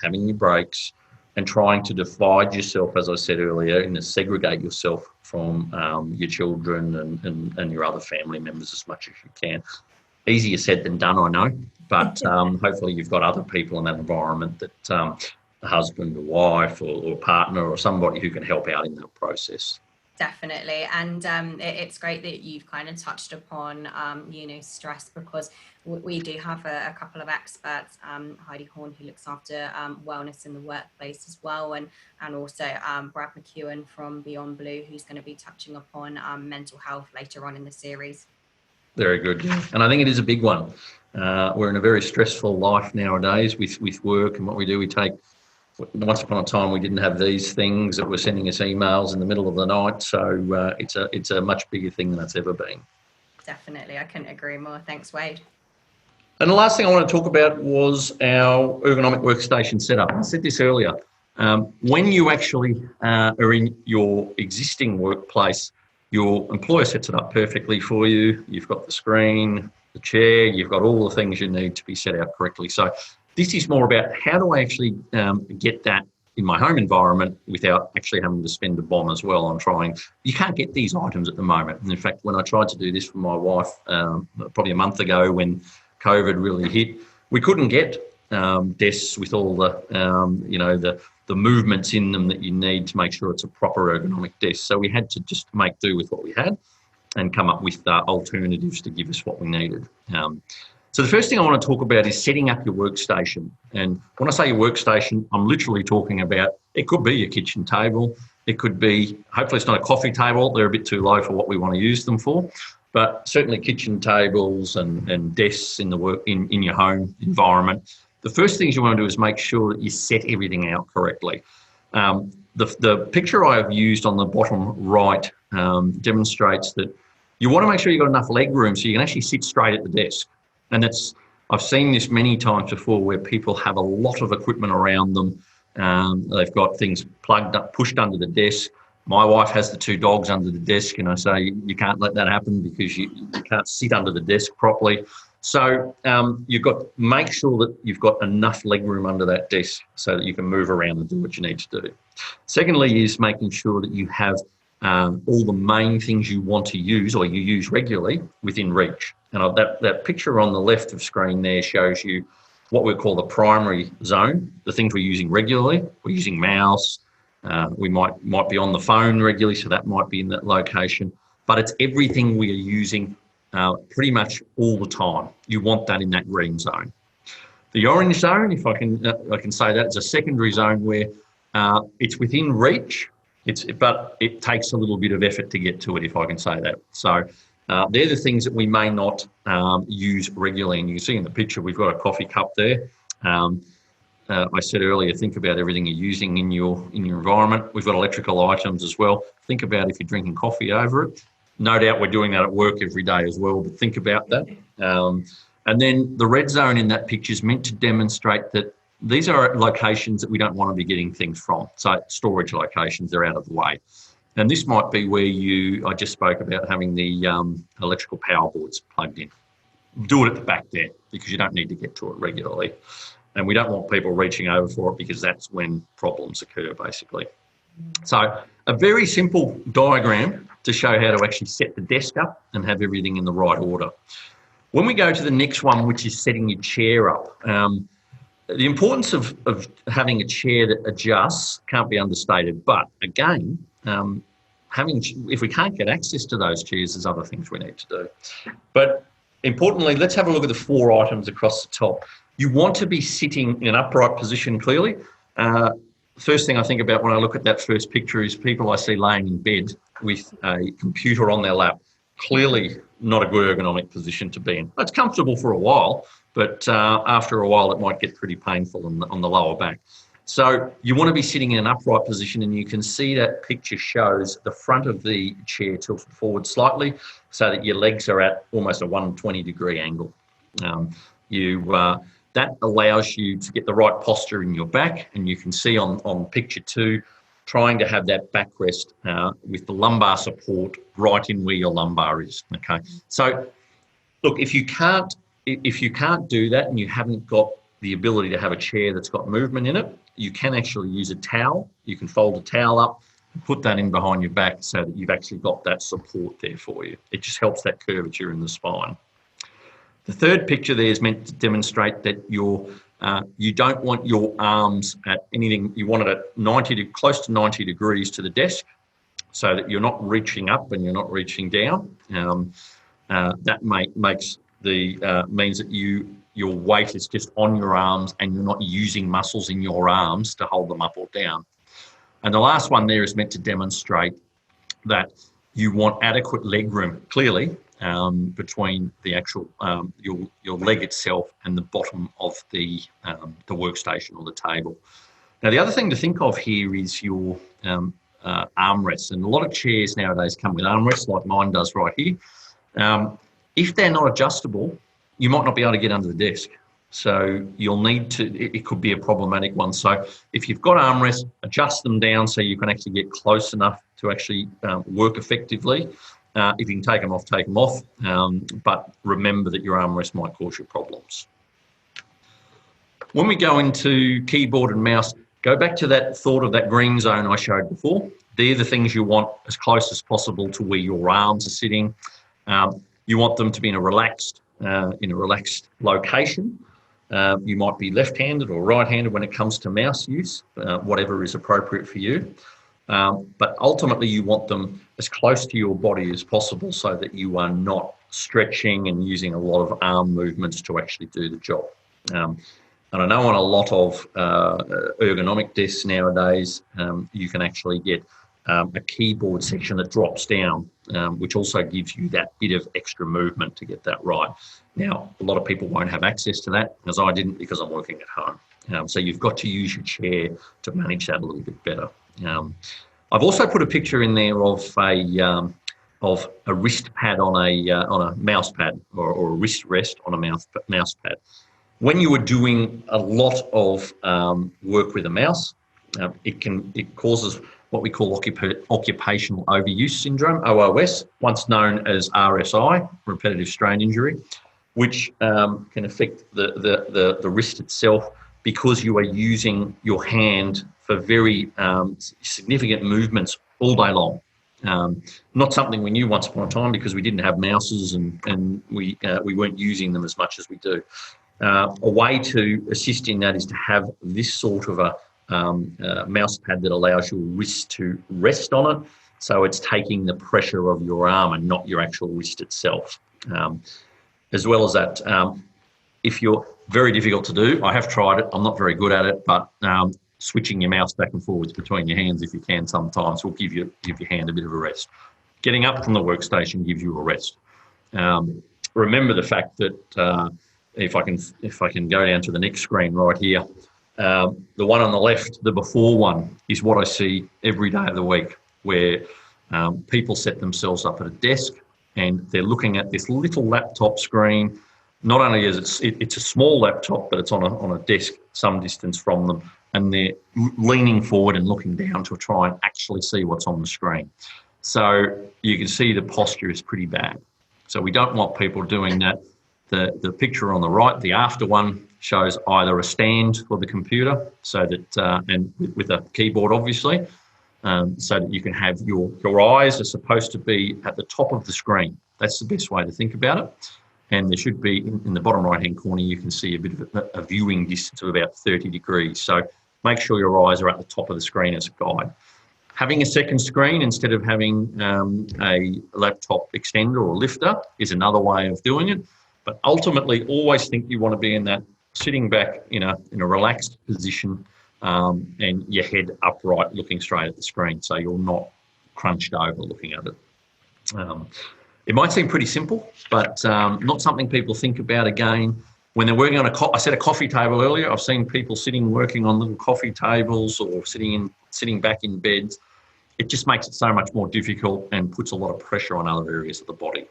having your breaks and trying to divide yourself, as I said earlier, and to segregate yourself from your children and your other family members as much as you can. Easier said than done, I know, but hopefully you've got other people in that environment that a husband or wife or partner or somebody who can help out in that process. Definitely. And it's great that you've kind of touched upon, stress, because we do have a couple of experts, Heidi Horn, who looks after wellness in the workplace as well, and also Brad McEwen from Beyond Blue, who's going to be touching upon mental health later on in the series. Very good. And I think it is a big one. We're in a very stressful life nowadays with work and what we do. We take, once upon a time, we didn't have these things that were sending us emails in the middle of the night. So it's a much bigger thing than it's ever been. Definitely. I couldn't agree more. Thanks, Wade. And the last thing I want to talk about was our ergonomic workstation setup. I said this earlier. When you actually are in your existing workplace, your employer sets it up perfectly for you. You've got the screen, the chair, you've got all the things you need to be set out correctly. So this is more about how do I actually get that in my home environment without actually having to spend a bomb as well on trying. You can't get these items at the moment. And in fact, when I tried to do this for my wife probably a month ago when COVID really hit, we couldn't get desks with all the movements in them that you need to make sure it's a proper ergonomic desk. So we had to just make do with what we had and come up with alternatives to give us what we needed. So the first thing I want to talk about is setting up your workstation. And when I say your workstation, I'm literally talking about, it could be your kitchen table. It could be, hopefully it's not a coffee table. They're a bit too low for what we want to use them for. But certainly kitchen tables and desks in your home environment. The first things you want to do is make sure that you set everything out correctly. The picture I have used on the bottom right demonstrates that you want to make sure you've got enough leg room so you can actually sit straight at the desk. And I've seen this many times before where people have a lot of equipment around them. They've got things plugged up, pushed under the desk. My wife has the two dogs under the desk, and I say you can't let that happen because you can't sit under the desk properly. So you've got to make sure that you've got enough leg room under that desk so that you can move around and do what you need to do. Secondly is making sure that you have all the main things you want to use or you use regularly within reach. And that picture on the left of screen there shows you what we call the primary zone, the things we're using regularly. We're using mouse. We might be on the phone regularly, so that might be in that location. But it's everything we are using pretty much all the time. You want that in that green zone. The orange zone, if I can say that, it's a secondary zone where It's within reach. But it takes a little bit of effort to get to it, if I can say that. So they're the things that we may not use regularly. And you can see in the picture, we've got a coffee cup there. I said earlier, think about everything you're using in your environment. We've got electrical items as well. Think about if you're drinking coffee over it. No doubt we're doing that at work every day as well, but think about that. And then the red zone in that picture is meant to demonstrate that these are locations that we don't want to be getting things from. So storage locations, they're out of the way. And this might be where I just spoke about having the electrical power boards plugged in. Do it at the back there because you don't need to get to it regularly. And we don't want people reaching over for it because that's when problems occur, basically. So a very simple diagram to show how to actually set the desk up and have everything in the right order. When we go to the next one, which is setting your chair up, the importance of having a chair that adjusts can't be understated. But again, if we can't get access to those chairs, there's other things we need to do. But importantly, let's have a look at the 4 items across the top. You want to be sitting in an upright position, clearly. First thing I think about when I look at that first picture is people I see laying in bed with a computer on their lap. Clearly not a good ergonomic position to be in. It's comfortable for a while, but after a while it might get pretty painful on the lower back. So you want to be sitting in an upright position, and you can see that picture shows the front of the chair tilted forward slightly so that your legs are at almost a 120-degree angle. That allows you to get the right posture in your back, and you can see on picture 2, trying to have that backrest with the lumbar support right in where your lumbar is. Okay, so look, if you can't do that and you haven't got the ability to have a chair that's got movement in it, you can actually use a towel. You can fold a towel up and put that in behind your back so that you've actually got that support there for you. It just helps that curvature in the spine. The third picture there is meant to demonstrate that you don't want your arms at anything. You want it at close to 90 degrees to the desk, so that you're not reaching up and you're not reaching down. That means that your weight is just on your arms and you're not using muscles in your arms to hold them up or down. And the last one there is meant to demonstrate that you want adequate leg room, clearly, between the actual your leg itself and the bottom of the workstation or the table. Now, the other thing to think of here is your armrests, and a lot of chairs nowadays come with armrests, like mine does right here. If they're not adjustable, you might not be able to get under the desk. So you'll need to, it could be a problematic one. So if you've got armrests, adjust them down so you can actually get close enough to actually work effectively. If you can take them off, take them off. But remember that your armrest might cause you problems. When we go into keyboard and mouse, go back to that thought of that green zone I showed before. They're the things you want as close as possible to where your arms are sitting. You want them to be in a relaxed location. You might be left-handed or right-handed when it comes to mouse use, whatever is appropriate for you. But ultimately, you want them as close to your body as possible so that you are not stretching and using a lot of arm movements to actually do the job. And I know on a lot of ergonomic desks nowadays, you can actually get a keyboard section that drops down, which also gives you that bit of extra movement to get that right. Now, a lot of people won't have access to that, as I didn't, because I'm working at home. So you've got to use your chair to manage that a little bit better. I've also put a picture in there of a wrist pad on a mouse pad, or a wrist rest on a mouse pad. When you are doing a lot of work with a mouse, it causes what we call occupational overuse syndrome, OOS, once known as RSI, repetitive strain injury, which can affect the wrist itself because you are using your hand for very significant movements all day long. Not something we knew once upon a time because we didn't have mouses and we weren't using them as much as we do. A way to assist in that is to have this sort of a mouse pad that allows your wrist to rest on it, so it's taking the pressure of your arm and not your actual wrist itself. As well as that, if you're very difficult to do, I have tried it, I'm not very good at it, but switching your mouse back and forwards between your hands if you can sometimes will give your hand a bit of a rest. Getting up from the workstation gives you a rest. Remember the fact that if I can go down to the next screen right here, the one on the left, the before one, is what I see every day of the week, where people set themselves up at a desk and they're looking at this little laptop screen. Not only is it's a small laptop, but it's on a desk some distance from them, and they're leaning forward and looking down to try and actually see what's on the screen. So you can see the posture is pretty bad. So we don't want people doing that. The picture on the right, the after one, shows either a stand for the computer, so that and with a keyboard obviously, so that you can have your eyes are supposed to be at the top of the screen. That's the best way to think about it. And there should be, in the bottom right-hand corner, you can see a bit of a viewing distance of about 30 degrees. So make sure your eyes are at the top of the screen as a guide. Having a second screen instead of having a laptop extender or lifter is another way of doing it. But ultimately, always think you want to be in that sitting back in a relaxed position, and your head upright, looking straight at the screen, so you're not crunched over looking at it. It might seem pretty simple, but not something people think about again. When they're working on I said a coffee table earlier. I've seen people working on little coffee tables or sitting back in beds. It just makes it so much more difficult and puts a lot of pressure on other areas of the body.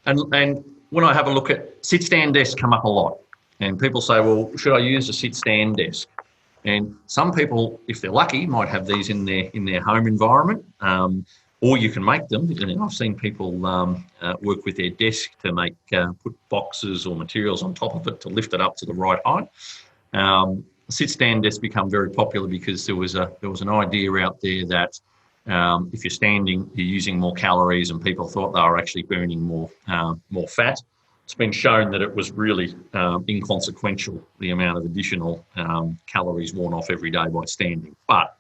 And when I have a look at sit-stand desks, come up a lot, and people say, well, should I use a sit-stand desk? And some people, if they're lucky, might have these in their home environment, or you can make them. And I've seen people work with their desk to put boxes or materials on top of it to lift it up to the right height. Sit-stand desks become very popular because there was an idea out there that if you're standing, you're using more calories, and people thought they were actually burning more fat. It's been shown that it was really inconsequential, the amount of additional calories worn off every day by standing. But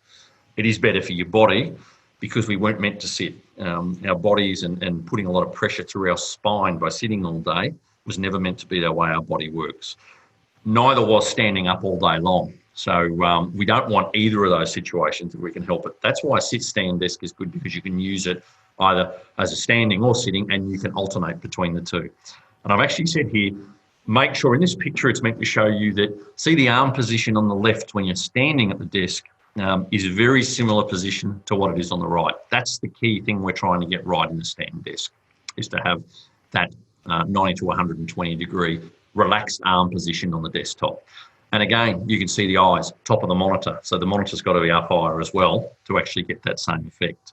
it is better for your body, because we weren't meant to sit. Our bodies and putting a lot of pressure through our spine by sitting all day was never meant to be the way our body works. Neither was standing up all day long. So we don't want either of those situations if we can help it. That's why a sit-stand desk is good, because you can use it either as a standing or sitting, and you can alternate between the two. And I've actually said here, make sure in this picture it's meant to show you that, see the arm position on the left when you're standing at the desk is a very similar position to what it is on the right. That's the key thing we're trying to get right in the stand desk, is to have that 90 to 120 degree relaxed arm position on the desktop. And again, you can see the eyes, top of the monitor. So the monitor's got to be up higher as well to actually get that same effect.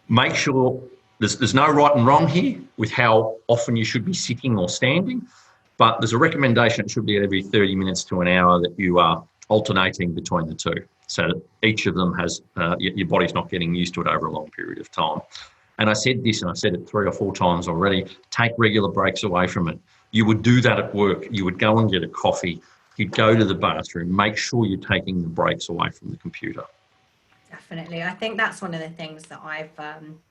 Make sure there's no right and wrong here with how often you should be sitting or standing, but there's a recommendation it should be every 30 minutes to an hour that you are alternating between the two, so that each of them has, your body's not getting used to it over a long period of time. And I said this, and I've said it 3 or 4 times already, take regular breaks away from it. You would do that at work. You would go and get a coffee. You'd go to the bathroom. Make sure you're taking the breaks away from the computer. Definitely. I think that's one of the things that I've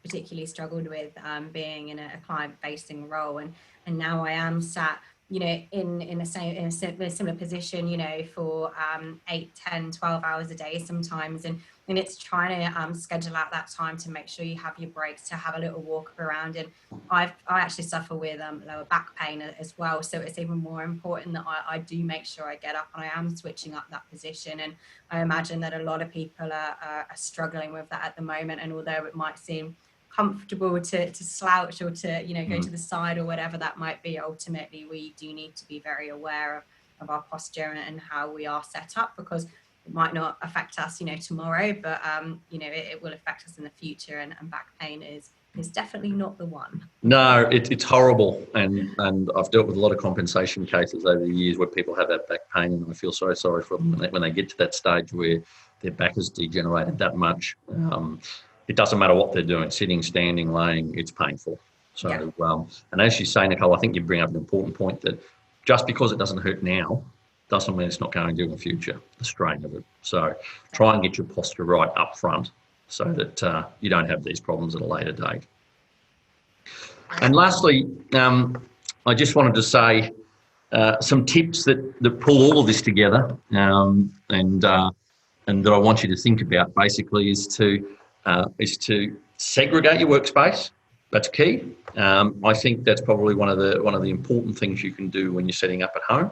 particularly struggled with, being in a client-facing role, and now I am sat, in a similar position, for 8, 10, 12 hours a day sometimes, and it's trying to schedule out that time to make sure you have your breaks, to have a little walk around. And I actually suffer with lower back pain as well, so it's even more important that I do make sure I get up and I am switching up that position. And I imagine that a lot of people are struggling with that at the moment, and although it might seem comfortable to slouch or to go to the side or whatever that might be, ultimately we do need to be very aware of our posture and how we are set up, because it might not affect us tomorrow, but it will affect us in the future, and back pain is definitely not the one. No, it's horrible, and I've dealt with a lot of compensation cases over the years where people have that back pain, and I feel so sorry for them when they get to that stage where their back has degenerated that much. It doesn't matter what they're doing, sitting, standing, laying, it's painful. So, yeah. And as you say, Nicole, I think you bring up an important point, that just because it doesn't hurt now doesn't mean it's not going to in the future, the strain of it. So try and get your posture right up front, so that you don't have these problems at a later date. And lastly, I just wanted to say, some tips that pull all of this together, and that I want you to think about basically is to segregate your workspace. That's key. I think that's probably one of the important things you can do when you're setting up at home.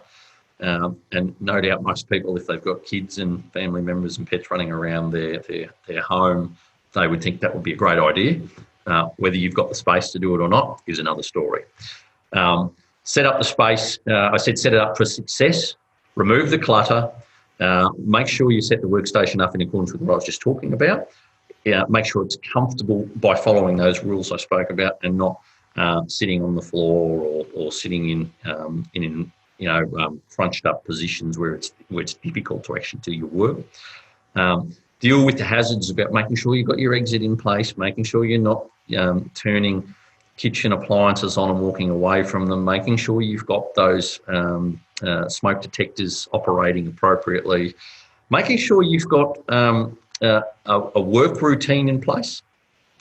And no doubt most people, if they've got kids and family members and pets running around their home, they would think that would be a great idea. Whether you've got the space to do it or not is another story. Set up the space. I said set it up for success. Remove the clutter. Make sure you set the workstation up in accordance with what I was just talking about. Make sure it's comfortable by following those rules I spoke about, and not sitting on the floor or sitting in crunched up positions where it's difficult to actually do your work. Deal with the hazards about making sure you've got your exit in place, making sure you're not turning kitchen appliances on and walking away from them, making sure you've got those smoke detectors operating appropriately, making sure you've got a work routine in place.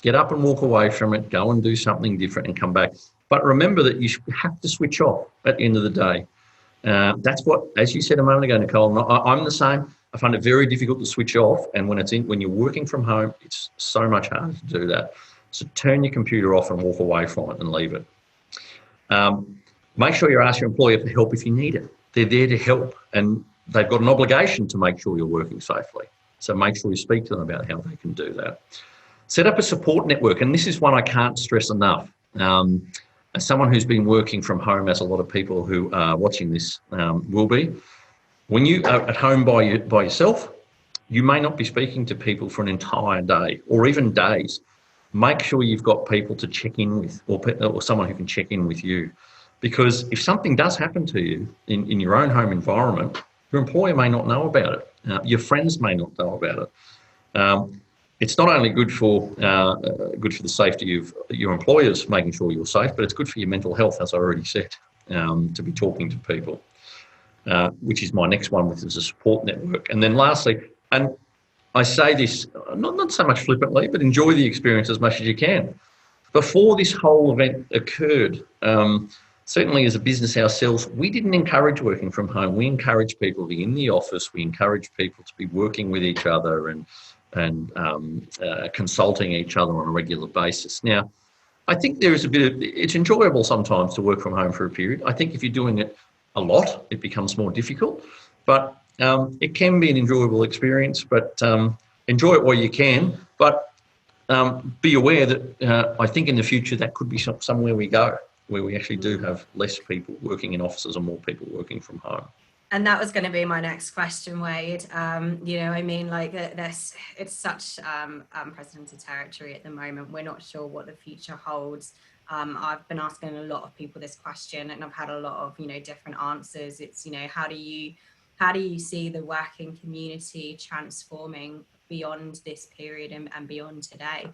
Get up and walk away from it, go and do something different and come back. But remember that you have to switch off at the end of the day. That's what, as you said a moment ago, Nicole, I'm the same. I find it very difficult to switch off, and when you're working from home, it's so much harder to do that. So turn your computer off and walk away from it and leave it. Make sure you ask your employer for help if you need it. They're there to help, and they've got an obligation to make sure you're working safely. So make sure you speak to them about how they can do that. Set up a support network, and this is one I can't stress enough. As someone who's been working from home, as a lot of people who are watching this will be, when you are at home by yourself, you may not be speaking to people for an entire day or even days. Make sure you've got people to check in with, or someone who can check in with you. Because if something does happen to you in your own home environment, your employer may not know about it. Your friends may not know about it. It's not only good for the safety of your employers, making sure you're safe, but it's good for your mental health, as I already said, to be talking to people, which is my next one, which is a support network. And then lastly, and I say this not so much flippantly, but enjoy the experience as much as you can. Before this whole event occurred, certainly as a business ourselves, we didn't encourage working from home. We encouraged people to be in the office. We encouraged people to be working with each other and consulting each other on a regular basis. Now, I think there is it's enjoyable sometimes to work from home for a period. I think if you're doing it a lot, it becomes more difficult, but it can be an enjoyable experience, but enjoy it while you can. But be aware that I think in the future that could be somewhere we go, where we actually do have less people working in offices and more people working from home. And that was going to be my next question, Wade. It's such unprecedented territory at the moment. We're not sure what the future holds. I've been asking a lot of people this question, and I've had a lot of, different answers. It's, how do you see the working community transforming beyond this period and beyond today?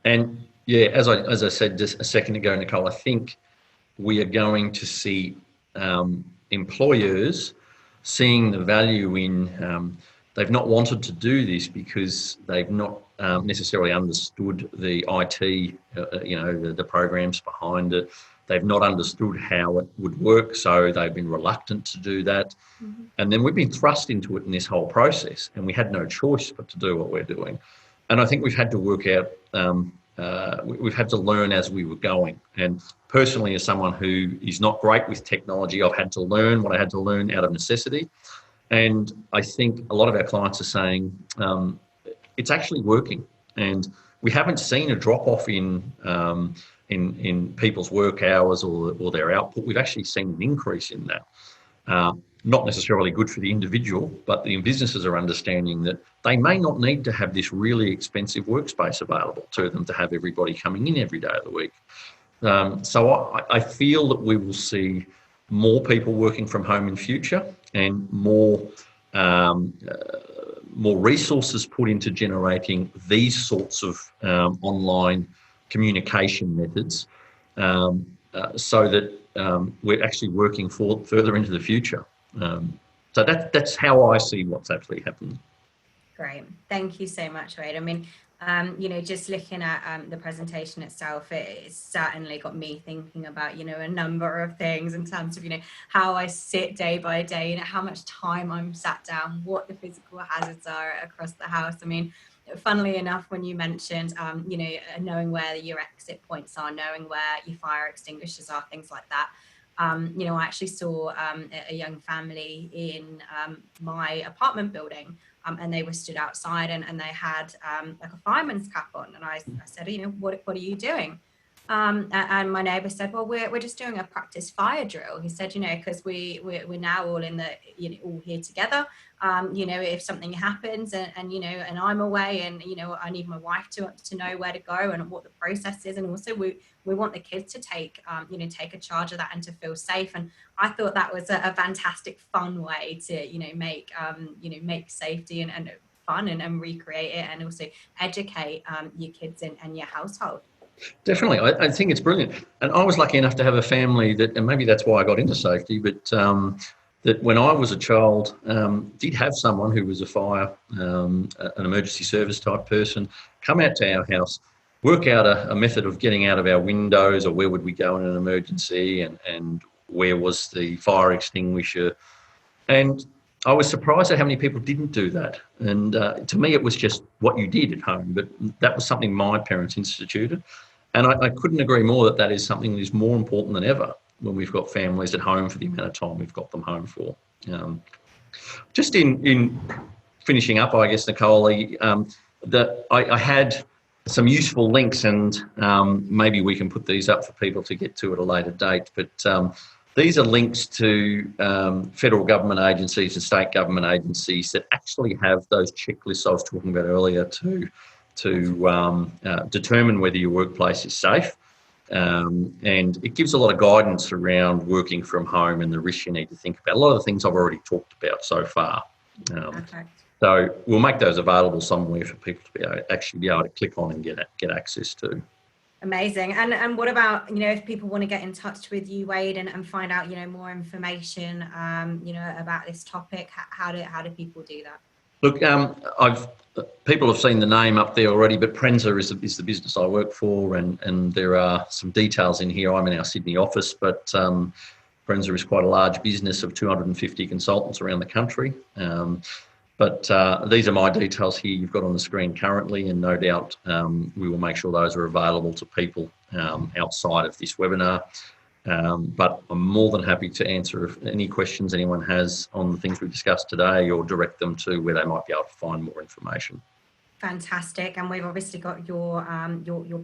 And yeah, as I said just a second ago, Nicole, I think we are going to see employers seeing the value in, they've not wanted to do this because they've not necessarily understood the IT, the programs behind it. They've not understood how it would work, so they've been reluctant to do that. Mm-hmm. And then we've been thrust into it in this whole process, and we had no choice but to do what we're doing. And I think we've had to work out, we've had to learn as we were going. And personally, as someone who is not great with technology, I've had to learn what I had to learn out of necessity. And I think a lot of our clients are saying it's actually working. And we haven't seen a drop-off in people's work hours or their output. We've actually seen an increase in that. Not necessarily good for the individual, but the businesses are understanding that they may not need to have this really expensive workspace available to them to have everybody coming in every day of the week. So I feel that we will see more people working from home in future, and more resources put into generating these sorts of online communication methods, so that we're actually working further into the future. So that's how I see what's actually happening. Great. Thank you so much, Wade. I mean, You know, just looking at the presentation itself, it certainly got me thinking about, you know, a number of things in terms of, you know, how I sit day by day, you know, how much time I'm sat down, what the physical hazards are across the house. I mean, funnily enough, when you mentioned, you know, knowing where your exit points are, knowing where your fire extinguishers are, things like that. You know, I actually saw a young family in my apartment building, and they were stood outside, and they had like a fireman's cap on. And I said, you know, what are you doing? And my neighbour said, well, we're just doing a practice fire drill. He said, you know, because we're now all in the, you know, all here together. You know, if something happens and, you know, and I'm away and, you know, I need my wife to know where to go and what the process is. And also we want the kids to take, you know, take a charge of that and to feel safe. And I thought that was a fantastic, fun way to, you know, make safety and fun and recreate it, and also educate your kids and your household. Definitely. I think it's brilliant. And I was lucky enough to have a family that, and maybe that's why I got into safety, but that when I was a child, did have someone who was a fire, an emergency service type person, come out to our house, work out a method of getting out of our windows, or where would we go in an emergency, and where was the fire extinguisher. And I was surprised at how many people didn't do that. And to me, it was just what you did at home, but that was something my parents instituted. And I couldn't agree more that that is something that is more important than ever when we've got families at home for the amount of time we've got them home for. Just in finishing up, I guess, Nicole, I had some useful links, and maybe we can put these up for people to get to at a later date. But these are links to federal government agencies and state government agencies that actually have those checklists I was talking about earlier to determine whether your workplace is safe. And it gives a lot of guidance around working from home and the risks you need to think about. A lot of the things I've already talked about so far. So we'll make those available somewhere for people to be able to click on and get access to. Amazing. And what about, you know, if people want to get in touch with you, Wade, and find out, you know, more information, you know, about this topic, how do people do that? Look, people have seen the name up there already, but Prensa is the business I work for, and there are some details in here. I'm in our Sydney office, but Prensa is quite a large business of 250 consultants around the country. But these are my details here you've got on the screen currently, and no doubt we will make sure those are available to people outside of this webinar. But I'm more than happy to answer any questions anyone has on the things we discussed today, or direct them to where they might be able to find more information. Fantastic. And we've obviously got your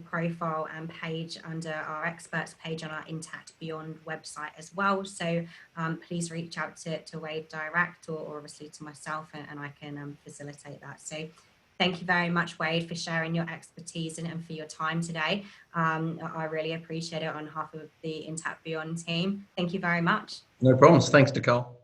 profile and page under our experts page on our Intact Beyond website as well. So please reach out to Wade direct, or obviously to myself, and I can facilitate that. So thank you very much, Wade, for sharing your expertise and for your time today. I really appreciate it on behalf of the Intact Beyond team. Thank you very much. No problems. Thanks, Nicole.